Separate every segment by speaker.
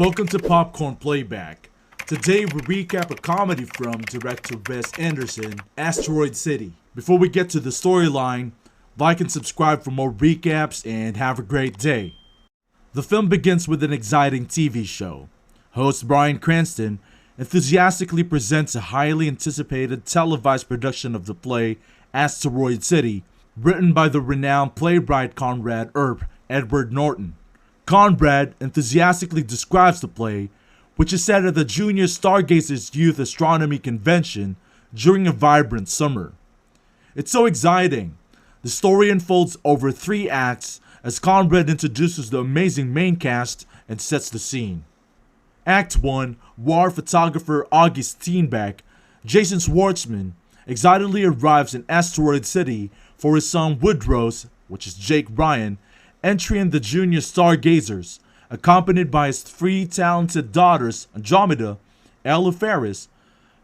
Speaker 1: Welcome to Popcorn Playback. Today we recap a comedy from director Wes Anderson, Asteroid City. Before we get to the storyline, like and subscribe for more recaps and have a great day. The film begins with an exciting TV show. Host Bryan Cranston enthusiastically presents a highly anticipated televised production of the play Asteroid City, written by the renowned playwright Conrad Earp Edward Norton. Conrad enthusiastically describes the play, which is set at the Junior Stargazers Youth Astronomy Convention during a vibrant summer. It's so exciting. The story unfolds over 3 acts as Conrad introduces the amazing main cast and sets the scene. Act 1, war photographer Augie Steenbeck, Jason Schwartzman, excitedly arrives in Asteroid City for his son Woodrow's, which is Jake Bryan, entry in the Junior Stargazers, accompanied by his 3 talented daughters Andromeda, Ella Ferris,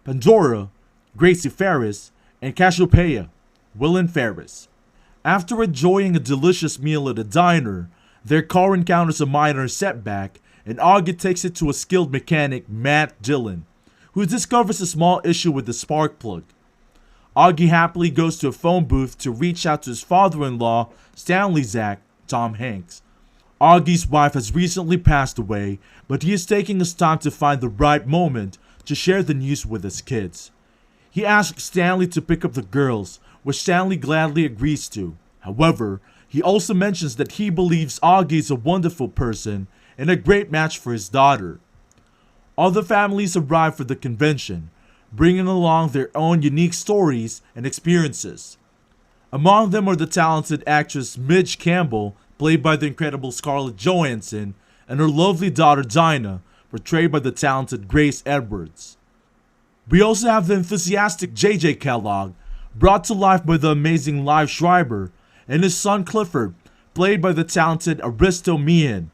Speaker 1: Pandora, Gracie Ferris, and Cassiopeia, Willin Ferris. After enjoying a delicious meal at a diner, their car encounters a minor setback, and Augie takes it to a skilled mechanic, Matt Dillon, who discovers a small issue with the spark plug. Augie happily goes to a phone booth to reach out to his father-in-law, Stanley Zach, Tom Hanks. Augie's wife has recently passed away, but he is taking his time to find the right moment to share the news with his kids. He asks Stanley to pick up the girls, which Stanley gladly agrees to. However, he also mentions that he believes Augie is a wonderful person and a great match for his daughter. Other families arrive for the convention, bringing along their own unique stories and experiences. Among them are the talented actress Midge Campbell, played by the incredible Scarlett Johansson, and her lovely daughter Dinah, portrayed by the talented Grace Edwards. We also have the enthusiastic J.J. Kellogg, brought to life by the amazing Liev Schreiber, and his son Clifford, played by the talented Aristo Meehan.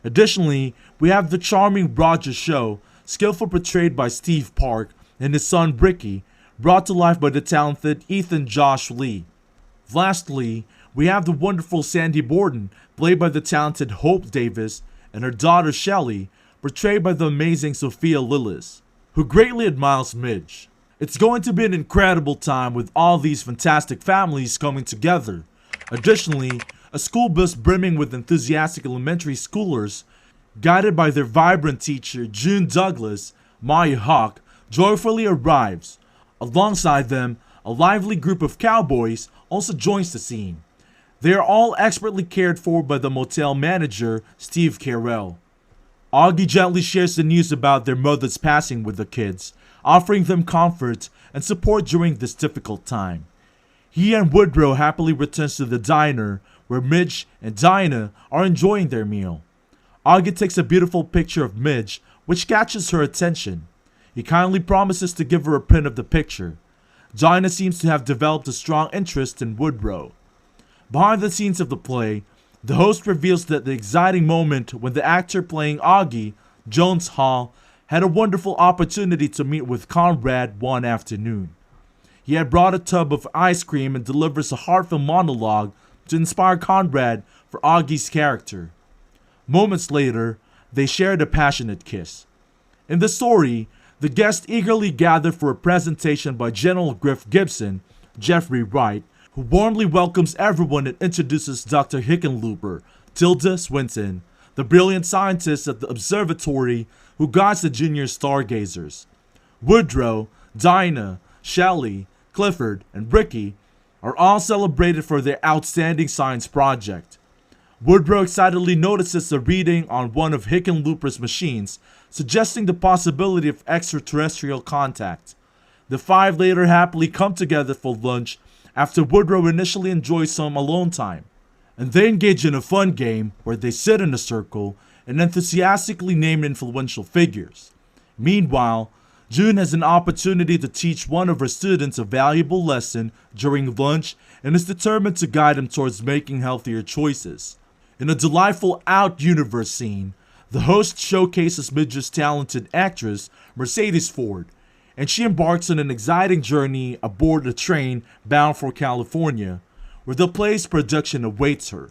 Speaker 1: Additionally, we have the charming Roger Show, skillfully portrayed by Steve Park, and his son Ricky, brought to life by the talented Ethan Josh Lee. Lastly, we have the wonderful Sandy Borden, played by the talented Hope Davis, and her daughter Shelley, portrayed by the amazing Sophia Lillis, who greatly admires Midge. It's going to be an incredible time with all these fantastic families coming together. Additionally, a school bus brimming with enthusiastic elementary schoolers, guided by their vibrant teacher June Douglas, Maya Hawk, joyfully arrives. Alongside them, a lively group of cowboys also joins the scene. They are all expertly cared for by the motel manager, Steve Carell. Augie gently shares the news about their mother's passing with the kids, offering them comfort and support during this difficult time. He and Woodrow happily returns to the diner, where Midge and Dinah are enjoying their meal. Augie takes a beautiful picture of Midge, which catches her attention. He kindly promises to give her a print of the picture. Dinah seems to have developed a strong interest in Woodrow. Behind the scenes of the play, the host reveals that the exciting moment when the actor playing Augie, Jones Hall, had a wonderful opportunity to meet with Conrad one afternoon. He had brought a tub of ice cream and delivers a heartfelt monologue to inspire Conrad for Augie's character. Moments later, they shared a passionate kiss. In the story, the guests eagerly gather for a presentation by General Griff Gibson, Jeffrey Wright, who warmly welcomes everyone and introduces Dr. Hickenlooper, Tilda Swinton, the brilliant scientist at the observatory who guides the Junior Stargazers. Woodrow, Dinah, Shelley, Clifford, and Ricky are all celebrated for their outstanding science project. Woodrow excitedly notices a reading on one of Hickenlooper's machines, suggesting the possibility of extraterrestrial contact. The 5 later happily come together for lunch after Woodrow initially enjoys some alone time, and they engage in a fun game where they sit in a circle and enthusiastically name influential figures. Meanwhile, June has an opportunity to teach one of her students a valuable lesson during lunch and is determined to guide him towards making healthier choices. In a delightful out-universe scene, the host showcases Midge's talented actress, Mercedes Ford, and she embarks on an exciting journey aboard a train bound for California, where the play's production awaits her.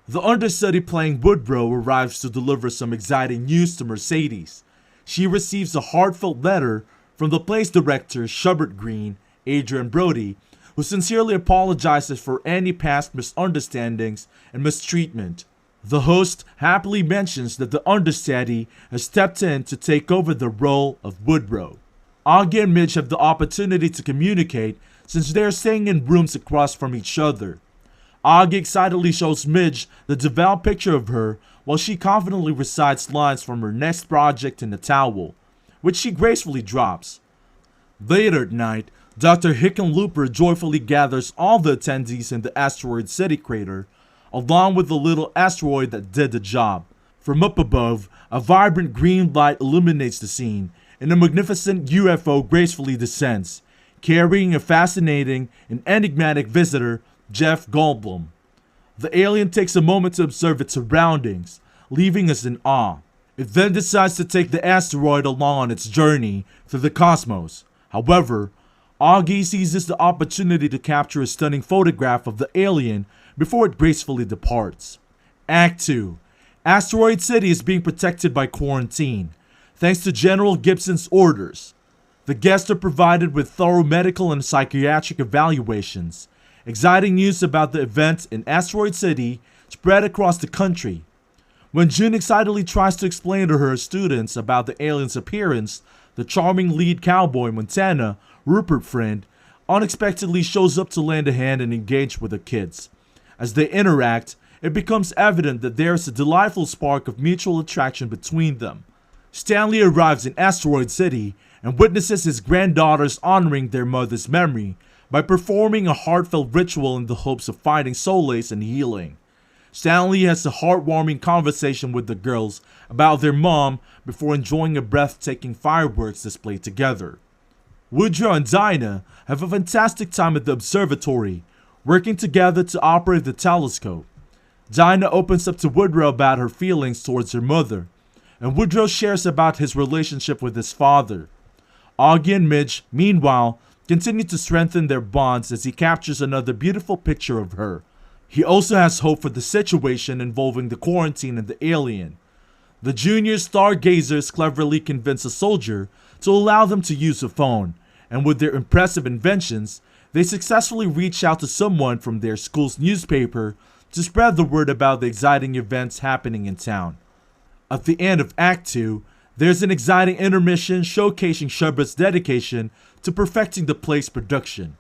Speaker 1: The understudy playing Woodrow arrives to deliver some exciting news to Mercedes. She receives a heartfelt letter from the play's director, Shubert Green, Adrian Brody, who sincerely apologizes for any past misunderstandings and mistreatment. The host happily mentions that the understudy has stepped in to take over the role of Woodrow. Augie and Midge have the opportunity to communicate since they are staying in rooms across from each other. Augie excitedly shows Midge the devout picture of her while she confidently recites lines from her next project in the towel, which she gracefully drops. Later at night, Dr. Hickenlooper joyfully gathers all the attendees in the Asteroid City crater, along with the little asteroid that did the job. From up above, a vibrant green light illuminates the scene, and a magnificent UFO gracefully descends, carrying a fascinating and enigmatic visitor, Jeff Goldblum. The alien takes a moment to observe its surroundings, leaving us in awe. It then decides to take the asteroid along on its journey through the cosmos. However, Augie seizes the opportunity to capture a stunning photograph of the alien before it gracefully departs. Act 2. Asteroid City is being protected by quarantine, thanks to General Gibson's orders. The guests are provided with thorough medical and psychiatric evaluations. Exciting news about the events in Asteroid City spread across the country. When June excitedly tries to explain to her students about the alien's appearance, the charming lead cowboy Montana, Rupert Friend, unexpectedly shows up to lend a hand and engage with the kids. As they interact, it becomes evident that there is a delightful spark of mutual attraction between them. Stanley arrives in Asteroid City and witnesses his granddaughters honoring their mother's memory by performing a heartfelt ritual in the hopes of finding solace and healing. Stanley has a heartwarming conversation with the girls about their mom before enjoying a breathtaking fireworks display together. Woodrow and Dinah have a fantastic time at the observatory, working together to operate the telescope. Dinah opens up to Woodrow about her feelings towards her mother, and Woodrow shares about his relationship with his father. Augie and Midge, meanwhile, continue to strengthen their bonds as he captures another beautiful picture of her. He also has hope for the situation involving the quarantine and the alien. The junior stargazers cleverly convince a soldier to allow them to use a phone, and with their impressive inventions, they successfully reach out to someone from their school's newspaper to spread the word about the exciting events happening in town. At the end of Act 2, there's an exciting intermission showcasing Shubert's dedication to perfecting the play's production.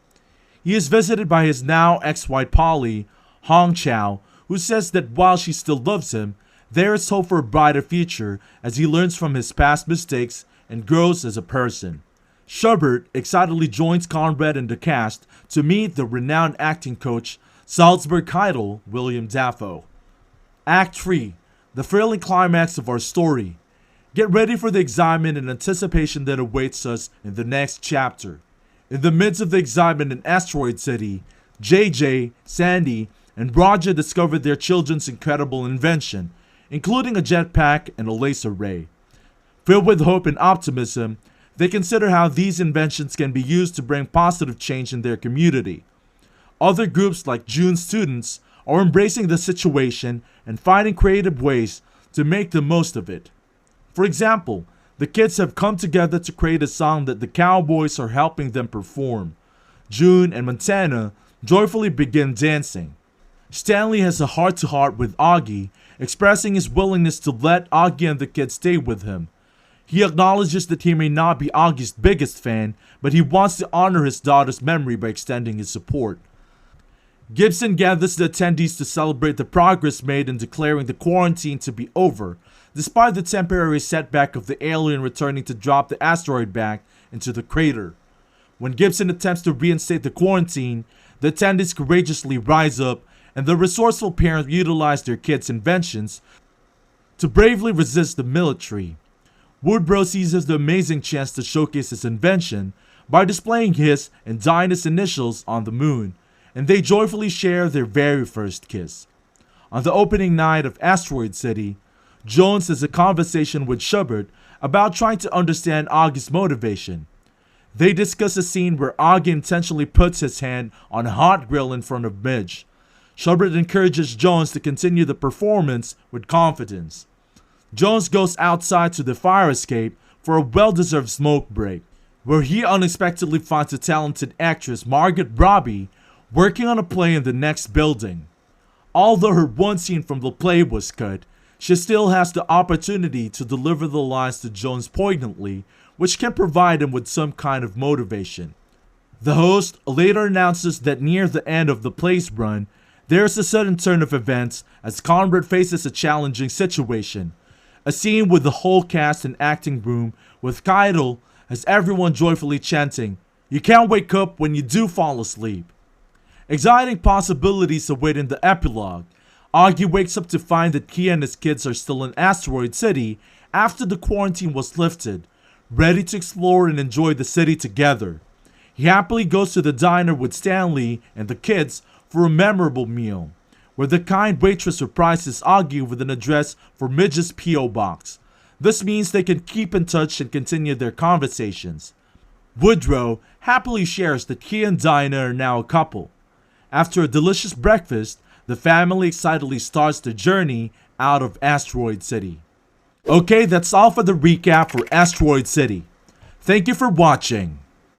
Speaker 1: He is visited by his now ex-wife Polly, Hong Chow, who says that while she still loves him, there is hope for a brighter future as he learns from his past mistakes and grows as a person. Shubert excitedly joins Conrad and the cast to meet the renowned acting coach Salzburg Keitel, William Dafoe. Act 3, the thrilling climax of our story. Get ready for the excitement and anticipation that awaits us in the next chapter. In the midst of the excitement in Asteroid City, JJ, Sandy, and Roger discovered their children's incredible invention, including a jetpack and a laser ray. Filled with hope and optimism, they consider how these inventions can be used to bring positive change in their community. Other groups like June's students are embracing the situation and finding creative ways to make the most of it. For example, the kids have come together to create a song that the cowboys are helping them perform. June and Montana joyfully begin dancing. Stanley has a heart-to-heart with Augie, expressing his willingness to let Augie and the kids stay with him. He acknowledges that he may not be Augie's biggest fan, but he wants to honor his daughter's memory by extending his support. Gibson gathers the attendees to celebrate the progress made in declaring the quarantine to be over, despite the temporary setback of the alien returning to drop the asteroid back into the crater. When Gibson attempts to reinstate the quarantine, the attendees courageously rise up, and the resourceful parents utilize their kids' inventions to bravely resist the military. Woodrow seizes the amazing chance to showcase his invention by displaying his and Dinah's initials on the moon, and they joyfully share their very first kiss. On the opening night of Asteroid City, Jones has a conversation with Shubert about trying to understand Augie's motivation. They discuss a scene where Augie intentionally puts his hand on a hot grill in front of Midge. Shubert encourages Jones to continue the performance with confidence. Jones goes outside to the fire escape for a well-deserved smoke break, where he unexpectedly finds the talented actress Margaret Robbie working on a play in the next building. Although her one scene from the play was cut, she still has the opportunity to deliver the lines to Jones poignantly, which can provide him with some kind of motivation. The host later announces that near the end of the play's run, there is a sudden turn of events as Conrad faces a challenging situation. A scene with the whole cast and acting room with Keitel as everyone joyfully chanting, "You can't wake up when you do fall asleep." Exciting possibilities await in the epilogue. Augie wakes up to find that Kia and his kids are still in Asteroid City after the quarantine was lifted, ready to explore and enjoy the city together. He happily goes to the diner with Stanley and the kids for a memorable meal, where the kind waitress surprises Augie with an address for Midge's P.O. box. This means they can keep in touch and continue their conversations. Woodrow happily shares that he and Dinah are now a couple. After a delicious breakfast, the family excitedly starts their journey out of Asteroid City. Okay, that's all for the recap for Asteroid City. Thank you for watching.